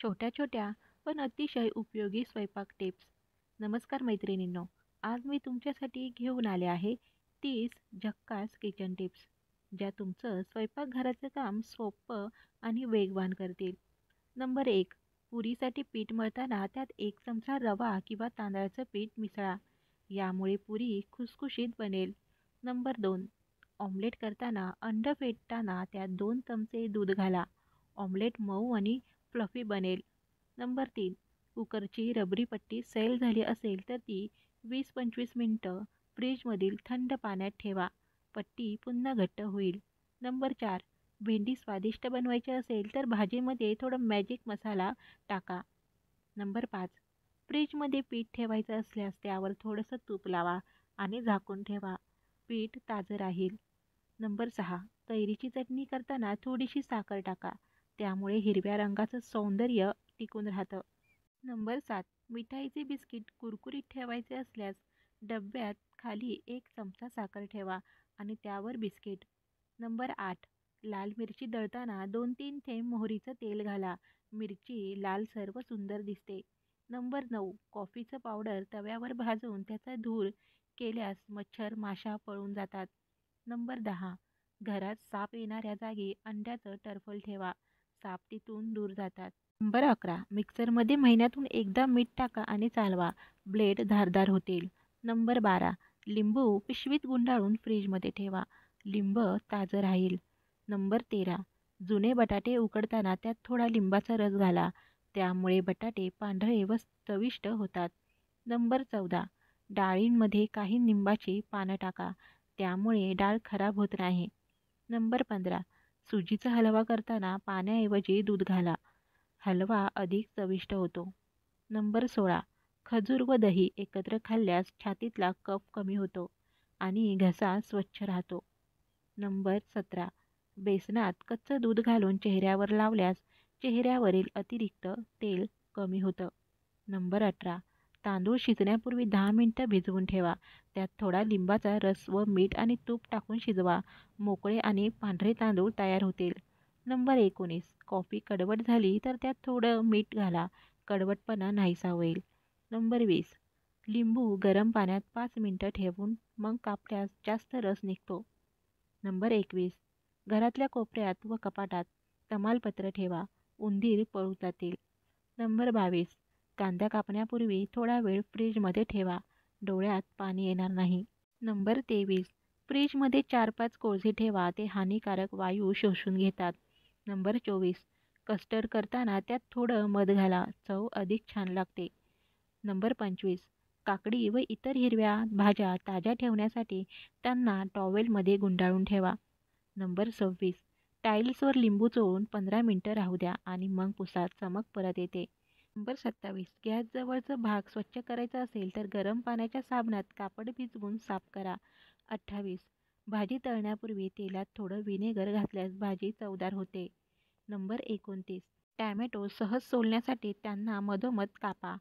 छोट्या छोट्या पण अतिशय उपयोगी स्वयंपाक टिप्स. नमस्कार मैत्रिणींनो, आज मी तुमच्यासाठी घेऊन आले आहे 30 झक्कास किचन टिप्स, ज्या तुमचं स्वयंपाकघराचं काम सोपं आणि वेगवान करतील. नंबर 1. पुरीसाठी पीठ मळताना त्यात 1 चमचा रवा किंवा तांदळाचं पीठ मिसळा. यामुळे पुरी खुसखुशीत बनेल. नंबर 2. ऑमलेट करताना अंड फेटताना त्यात 2 चमचे दूध घाला. ऑमलेट मऊ आणि फ्लफी बनेल. नंबर 3. कुकरची रबरी पट्टी सैल झाली असेल तर ती 20-25 मिनिटं फ्रीजमधील थंड पाण्यात ठेवा. पट्टी पुन्हा घट्ट होईल. नंबर 4. भेंडी स्वादिष्ट बनवायची असेल तर भाजीमध्ये थोडं मॅजिक मसाला टाका. नंबर 5. फ्रीजमध्ये पीठ ठेवायचं असल्यास त्यावर थोडंसं तूप लावा आणि झाकून ठेवा. पीठ ताजं राहील. नंबर 6. कैरीची चटणी करताना थोडीशी साखर टाका. त्यामुळे हिरव्या रंगाचं सौंदर्य टिकून राहतं. नंबर 7. मिठाईचे बिस्किट कुरकुरीत ठेवायचे असल्यास डब्यात खाली 1 चमचा साखर ठेवा आणि त्यावर बिस्किट. नंबर 8. लाल मिरची दळताना 2-3 थेंब मोहरीचं तेल घाला. मिरची लालसर व सुंदर दिसते. नंबर 9. कॉफीचं पावडर तव्यावर भाजून त्याचा धूर केल्यास मच्छर माशा पळून जातात. नंबर 10. घरात साप येणाऱ्या जागी अंड्याचं टरफल ठेवा. साप तिथून दूर जातात. नंबर 11. मिक्सरमध्ये महिन्यातून एकदा मीठ टाका आणि चालवा. ब्लेड धारदार होतील. नंबर 12. लिंबू पिशवीत गुंडाळून फ्रीजमध्ये ठेवा. लिंब ताजं राहील. नंबर 13. जुने बटाटे उकडताना त्यात थोडा लिंबाचा रस घाला. त्यामुळे बटाटे पांढरे व चविष्ट होतात. नंबर 14. डाळींमध्ये काही लिंबाची पानं टाका. त्यामुळे डाळ खराब होत नाही. नंबर 15. सुजीचा हलवा करताना पाण्याऐवजी दूध घाला. हलवा अधिक चविष्ट होतो. नंबर 16. खजूर व दही एकत्र खाल्ल्यास छातीतला कफ कमी होतो आणि घसा स्वच्छ राहतो. नंबर 17. बेसनात कच्चं दूध घालून चेहऱ्यावर लावल्यास चेहऱ्यावरील अतिरिक्त तेल कमी होतं. नंबर 18. तांदूळ शिजण्यापूर्वी 10 मिनिटं भिजवून ठेवा. त्यात थोडा लिंबाचा रस व मीठ आणि तूप टाकून शिजवा. मोकळे आणि पांढरे तांदूळ तयार होतील. नंबर 19. कॉफी कडवट झाली तर त्यात थोडं मीठ घाला. कडवटपणा नाहीसा होईल. नंबर 20. लिंबू गरम पाण्यात 5 मिनिटं ठेवून मग कापल्यास जास्त रस निघतो. नंबर 21. घरातल्या कोपऱ्यात व कपाटात तमालपत्र ठेवा. उंदीर पळून जातील. नंबर 22. कांदा कापण्यापूर्वी थोडा वेळ फ्रीजमध्ये ठेवा. डोळ्यात पाणी येणार नाही. नंबर 23. फ्रीजमध्ये 4-5 कोळसे ठेवा. ते हानिकारक वायू शोषून घेतात. नंबर 24. कस्टर्ड करताना त्यात थोडं मध घाला. चव अधिक छान लागते. नंबर 25. काकडी व इतर हिरव्या भाज्या ताज्या ठेवण्यासाठी त्यांना टॉवेलमध्ये गुंडाळून ठेवा. नंबर 26. टाईल्सवर लिंबू चोळून 15 मिनिटं राहू द्या आणि मग पुसा. चमक परत येते. नंबर 27. गॅसजवळचा भाग स्वच्छ करायचा असेल तर गरम पाण्याच्या साबणात कापड भिजवून साफ करा. 28. भाजी तळण्यापूर्वी तेलात थोडं व्हिनेगर घातल्यास भाजी चवदार होते. नंबर 29. टॅमॅटो सहज सोलण्यासाठी त्यांना मधोमध कापा.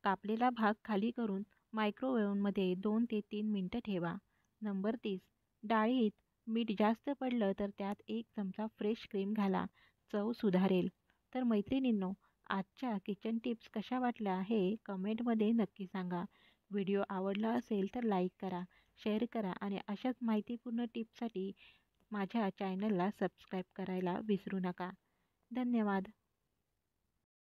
कापलेला भाग खाली करून मायक्रोवेव्हमध्ये 2 ते 3 मिनिटं ठेवा. नंबर 30. डाळीत मीठ जास्त पडलं तर त्यात 1 चमचा फ्रेश क्रीम घाला. चव सुधारेल. तर मैत्रिणींनो, आजच्या किचन टिप्स कशा वाटल्या हे कमेंटमध्ये नक्की सांगा. व्हिडिओ आवडला असेल तर लाईक करा, शेअर करा आणि अशाच माहितीपूर्ण टिप्ससाठी माझ्या चॅनलला सबस्क्राईब करायला विसरू नका. धन्यवाद.